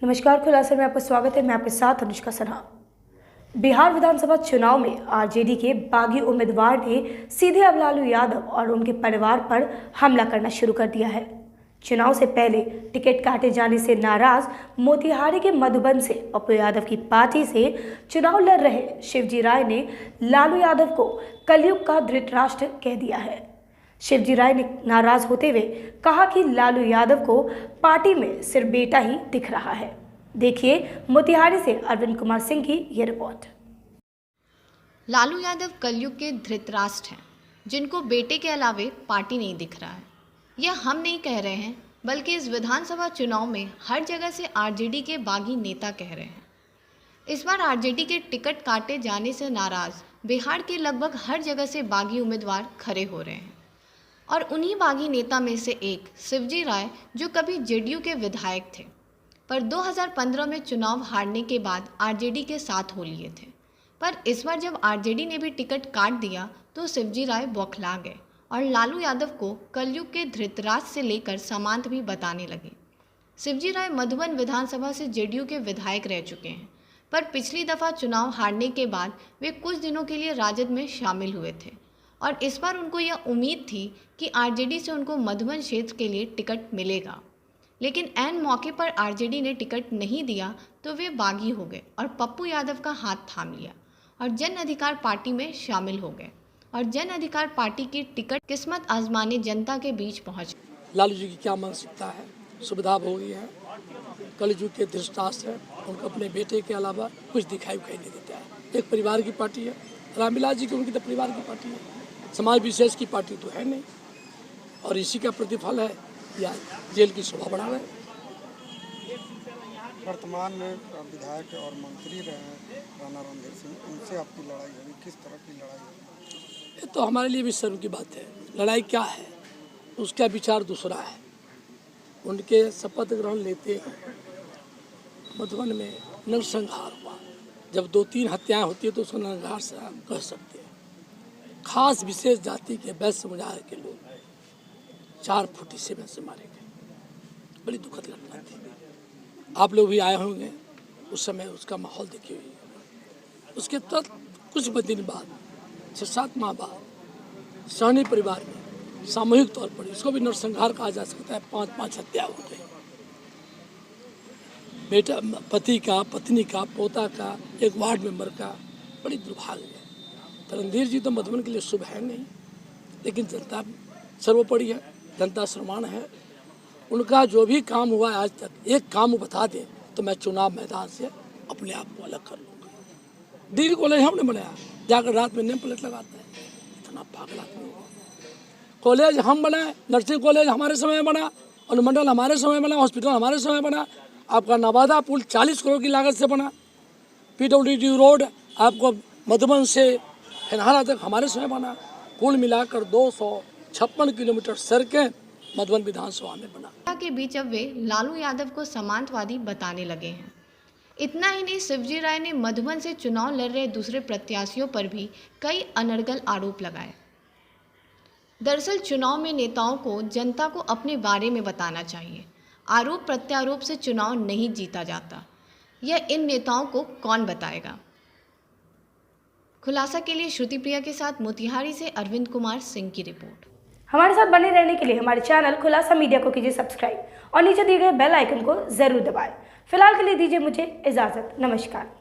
नमस्कार, खुलासे में आपका स्वागत है। मैं आपके साथ अनुष्का सिन्हा। बिहार विधानसभा चुनाव में आरजेडी के बागी उम्मीदवार ने सीधे अब लालू यादव और उनके परिवार पर हमला करना शुरू कर दिया है। चुनाव से पहले टिकट काटे जाने से नाराज मोतिहारी के मधुबन से पप्पू यादव की पार्टी से चुनाव लड़ रहे शिवजी राय ने लालू यादव को कलयुग का धृतराष्ट्र कह दिया है। शिवजी राय ने नाराज होते हुए कहा कि लालू यादव को पार्टी में सिर्फ बेटा ही दिख रहा है। देखिए मोतिहारी से अरविंद कुमार सिंह की ये रिपोर्ट। लालू यादव कलयुग के धृतराष्ट्र हैं, जिनको बेटे के अलावे पार्टी नहीं दिख रहा है। यह हम नहीं कह रहे हैं, बल्कि इस विधानसभा चुनाव में हर जगह से आरजेडी के बागी नेता कह रहे हैं। इस बार आरजेडी के टिकट काटे जाने से नाराज बिहार के लगभग हर जगह से बागी उम्मीदवार खड़े हो रहे हैं और उन्हीं बागी नेता में से एक शिवजी राय, जो कभी जेडीयू के विधायक थे पर 2015 में चुनाव हारने के बाद आरजेडी के साथ हो लिए थे। पर इस बार जब आरजेडी ने भी टिकट काट दिया तो शिवजी राय बौखला गए और लालू यादव को कलयुग के धृतराष्ट्र से लेकर समांत भी बताने लगे। शिवजी राय मधुबन विधानसभा से जेडीयू के विधायक रह चुके हैं, पर पिछली दफ़ा चुनाव हारने के बाद वे कुछ दिनों के लिए राजद में शामिल हुए थे और इस बार उनको यह उम्मीद थी कि आरजेडी से उनको मधुबन क्षेत्र के लिए टिकट मिलेगा। लेकिन ऐन मौके पर आरजेडी ने टिकट नहीं दिया तो वे बागी हो गए और पप्पू यादव का हाथ थाम लिया और जन अधिकार पार्टी में शामिल हो गए और जन अधिकार पार्टी की टिकट किस्मत आजमाने जनता के बीच पहुंच। लालू जी की क्या मानसिकता है, सुविधा हो गई है, कलयुग के धृतराष्ट्र है, उनको अपने बेटे के अलावा कुछ दिखाई नहीं देता है। एक परिवार की पार्टी है, रामविलास जी की उनकी तो परिवार की पार्टी है, समाज विशेष की पार्टी तो है नहीं और इसी का प्रतिफल है या जेल की शोभा बढ़ा रहे। वर्तमान में विधायक और मंत्री रहे हैं राणा रणधीर सिंह, उनसे आपकी लड़ाई होगी, किस तरह की लड़ाई होगी? ये तो हमारे लिए भी शर्म की बात है। लड़ाई क्या है, उसका विचार दूसरा है। उनके शपथ ग्रहण लेते हैं मधुबन में नरसंहार हुआ। जब 2-3 हत्याएं होती है तो उसको नरसंहार से हम कह सकते हैं। खास विशेष जाति के वैश्य समुदाय के लोग 4 फुट से में से मारे गए। बड़ी दुखद घटना थी। आप लोग भी आए होंगे, उस समय उसका माहौल देखे हुए। उसके कुछ दिन बाद 6-7 माह बाद सहनी परिवार में सामूहिक तौर पर इसको भी नरसंहार कहा जा सकता है। 5-5 हत्या हो गई। बेटा, पति का, पत्नी का, पोता का, एक वार्ड मेंबर का। बड़ी दुर्भाग्य है। रणधीर जी तो मधुबन के लिए शुभ है नहीं, लेकिन जनता सर्वोपरि है, जनता सर्वमान्य है। उनका जो भी काम हुआ है आज तक, एक काम बता दें तो मैं चुनाव मैदान से अपने आप को अलग कर लूँगा। डिग्री कॉलेज हमने बनाया, जाकर रात में नेम प्लेट लगाता है। इतना पागल आदमी हो। कॉलेज हम बनाए, नर्सिंग कॉलेज हमारे समय बना, अनुमंडल हमारे समय बना, हॉस्पिटल हमारे समय बना। आपका नवादा पुल 40 करोड़ की लागत से बना। PWD रोड आपको मधुबन से हेनहारा तक हमारे समय बना। कुल मिलाकर 256 किलोमीटर सड़कें मधुबन विधानसभा में बना। के बीच अब वे लालू यादव को समांतवादी बताने लगे हैं। इतना ही नहीं, शिवजी राय ने मधुबन से चुनाव लड़ रहे दूसरे प्रत्याशियों पर भी कई अनर्गल आरोप लगाए। दरअसल चुनाव में नेताओं को जनता को अपने बारे में बताना चाहिए। आरोप प्रत्यारोप से चुनाव नहीं जीता जाता। यह इन नेताओं को कौन बताएगा। खुलासा के लिए श्रुति प्रिया के साथ मोतिहारी से अरविंद कुमार सिंह की रिपोर्ट। हमारे साथ बने रहने के लिए हमारे चैनल खुलासा मीडिया को कीजिए सब्सक्राइब और नीचे दिए गए बेल आइकन को जरूर दबाएं। फिलहाल के लिए दीजिए मुझे इजाजत। नमस्कार।